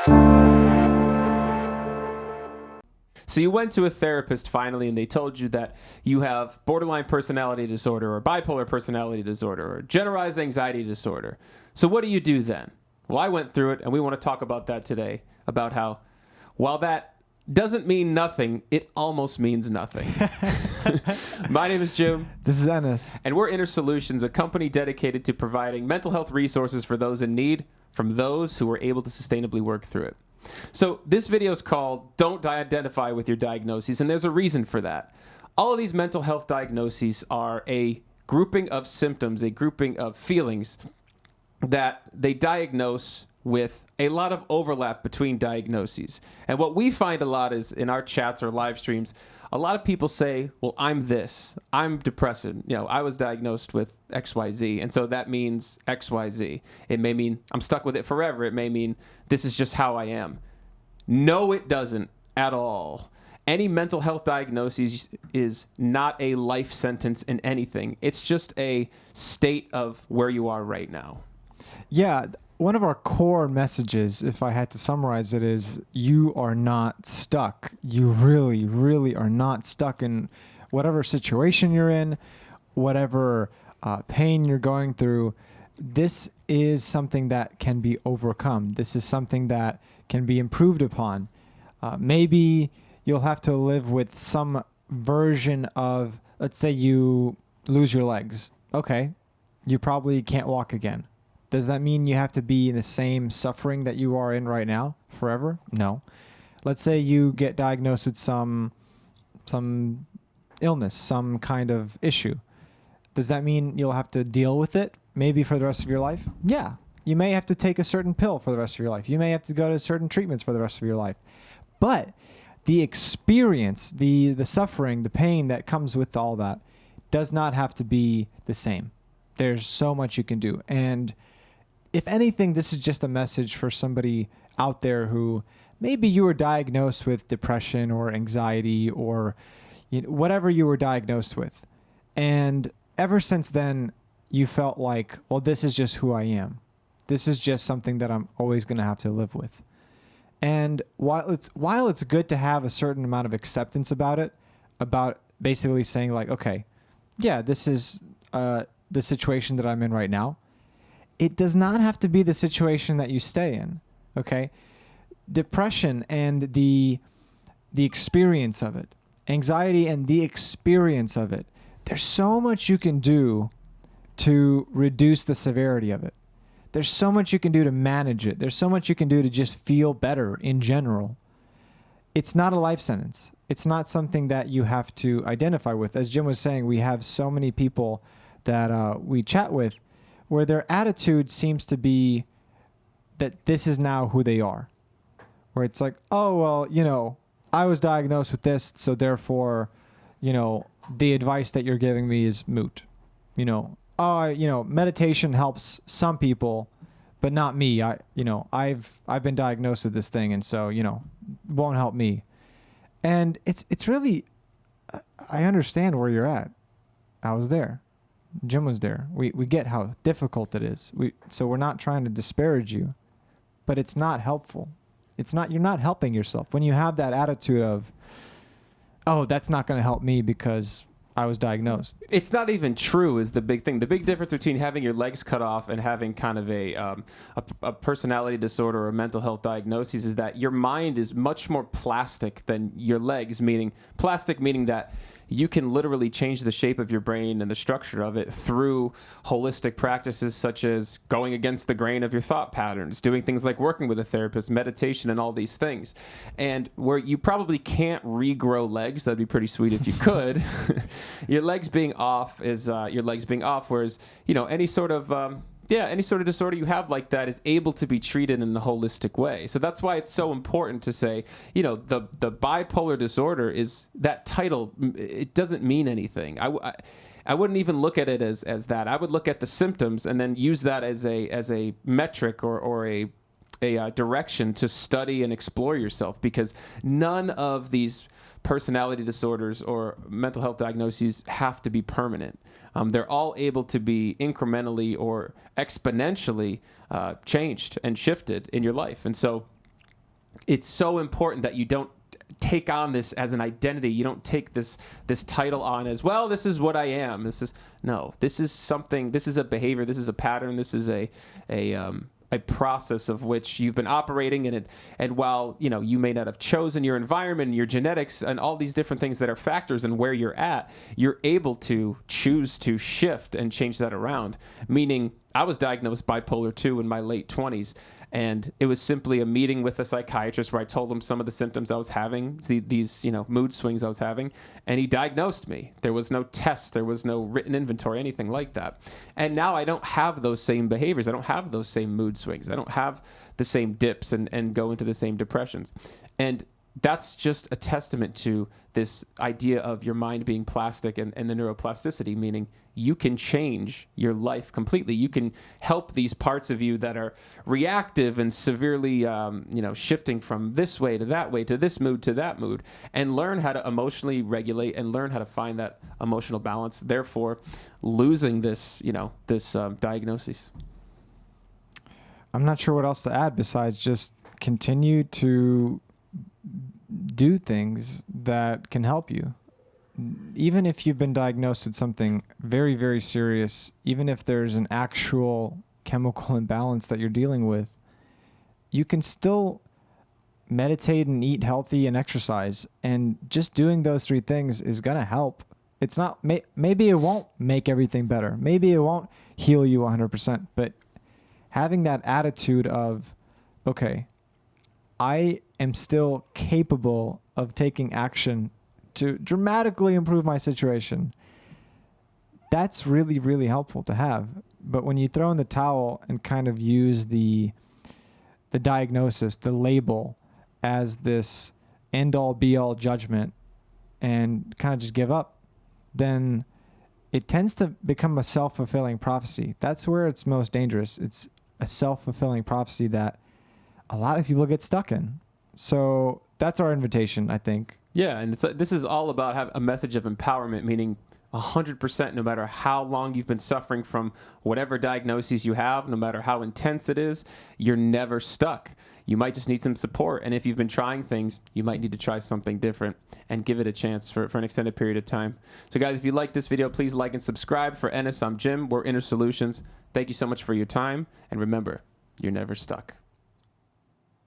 So you went to a therapist finally, and they told you that you have borderline personality disorder or bipolar personality disorder or generalized anxiety disorder. So what do you do then? Well, I went through it, and we want to talk about that today, about how while that doesn't mean nothing, it almost means nothing. My name is Jim. This is Ennis. And we're Inner Solutions, a company dedicated to providing mental health resources for those in need from those who are able to sustainably work through it. So this video is called Don't Identify with Your Diagnoses, and there's a reason for that. All of these mental health diagnoses are a grouping of symptoms, a grouping of feelings that they diagnose with a lot of overlap between diagnoses. And what we find a lot is in our chats or live streams, a lot of people say, well, I'm this, I'm depressed. I was diagnosed with XYZ, and so that means XYZ. It may mean I'm stuck with it forever. It may mean this is just how I am. No, it doesn't at all. Any mental health diagnosis is not a life sentence in anything. It's just a state of where you are right now. Yeah, one of our core messages, if I had to summarize it, is you are not stuck. You really, really are not stuck in whatever situation you're in, whatever pain you're going through. This is something that can be overcome. This is something that can be improved upon. Maybe you'll have to live with some version of, let's say you lose your legs. Okay, you probably can't walk again. Does that mean you have to be in the same suffering that you are in right now forever? No. Let's say you get diagnosed with some illness, some kind of issue. Does that mean you'll have to deal with it maybe for the rest of your life? Yeah. You may have to take a certain pill for the rest of your life. You may have to go to certain treatments for the rest of your life. But the experience, the suffering, the pain that comes with all that does not have to be the same. There's so much you can do. And if anything, this is just a message for somebody out there who maybe you were diagnosed with depression or anxiety or whatever you were diagnosed with. And ever since then, you felt like, well, this is just who I am. This is just something that I'm always going to have to live with. And while it's good to have a certain amount of acceptance about it, about basically saying like, okay, yeah, this is the situation that I'm in right now. It does not have to be the situation that you stay in, okay? Depression and the experience of it, anxiety and the experience of it, there's so much you can do to reduce the severity of it. There's so much you can do to manage it. There's so much you can do to just feel better in general. It's not a life sentence. It's not something that you have to identify with. As Jim was saying, we have so many people that we chat with where their attitude seems to be that this is now who they are. Where it's like, oh, well, I was diagnosed with this, so therefore, the advice that you're giving me is moot. Meditation helps some people, but not me. I've been diagnosed with this thing, and so, won't help me. And it's really, I understand where you're at. I was there. Jim was there. We get how difficult it is. So we're not trying to disparage you, but it's not helpful. You're not helping yourself. When you have that attitude of, oh, that's not going to help me because I was diagnosed. It's not even true is the big thing. The big difference between having your legs cut off and having kind of a personality disorder or a mental health diagnosis is that your mind is much more plastic than your legs, meaning that you can literally change the shape of your brain and the structure of it through holistic practices such as going against the grain of your thought patterns, doing things like working with a therapist, meditation, and all these things. And where you probably can't regrow legs, that'd be pretty sweet if you could. Your legs being off is your legs being off, whereas, any sort of disorder you have like that is able to be treated in a holistic way. So that's why it's so important to say, the bipolar disorder is that title. It doesn't mean anything. I wouldn't even look at it as that. I would look at the symptoms and then use that as a metric or a direction to study and explore yourself, because none of these personality disorders or mental health diagnoses have to be permanent. They're all able to be incrementally or exponentially changed and shifted in your life. And so it's so important that you don't take on this as an identity. You don't take this title on as, well, this is what I am. This is something, this is a behavior, this is a pattern, this is a process of which you've been operating in it. And while, you may not have chosen your environment and your genetics and all these different things that are factors in where you're at, you're able to choose to shift and change that around. Meaning, I was diagnosed bipolar 2 in my late 20s. And it was simply a meeting with a psychiatrist where I told him some of the symptoms I was having, these mood swings I was having, and he diagnosed me. There was no test, there was no written inventory, anything like that. And now I don't have those same behaviors. I don't have those same mood swings. I don't have the same dips and go into the same depressions. And that's just a testament to this idea of your mind being plastic and the neuroplasticity, meaning you can change your life completely. You can help these parts of you that are reactive and severely, shifting from this way to this mood to that mood, and learn how to emotionally regulate and learn how to find that emotional balance. Therefore, losing this diagnosis. I'm not sure what else to add besides just continue to do things that can help you. Even if you've been diagnosed with something very, very serious, even if there's an actual chemical imbalance that you're dealing with, you can still meditate and eat healthy and exercise. And just doing those 3 things is going to help. It's not, maybe it won't make everything better. Maybe it won't heal you 100%, but having that attitude of, okay, I am still capable of taking action to dramatically improve my situation. That's really, really helpful to have. But when you throw in the towel and kind of use the diagnosis, the label, as this end-all be-all judgment and kind of just give up, then it tends to become a self-fulfilling prophecy. That's where it's most dangerous. It's a self-fulfilling prophecy that a lot of people get stuck in. So that's our invitation, I think. Yeah, and this is all about a message of empowerment, meaning 100%, no matter how long you've been suffering from whatever diagnoses you have, no matter how intense it is, you're never stuck. You might just need some support. And if you've been trying things, you might need to try something different and give it a chance for an extended period of time. So guys, if you like this video, please like and subscribe. For Ennis, I'm Jim. We're Inner Solutions. Thank you so much for your time. And remember, you're never stuck.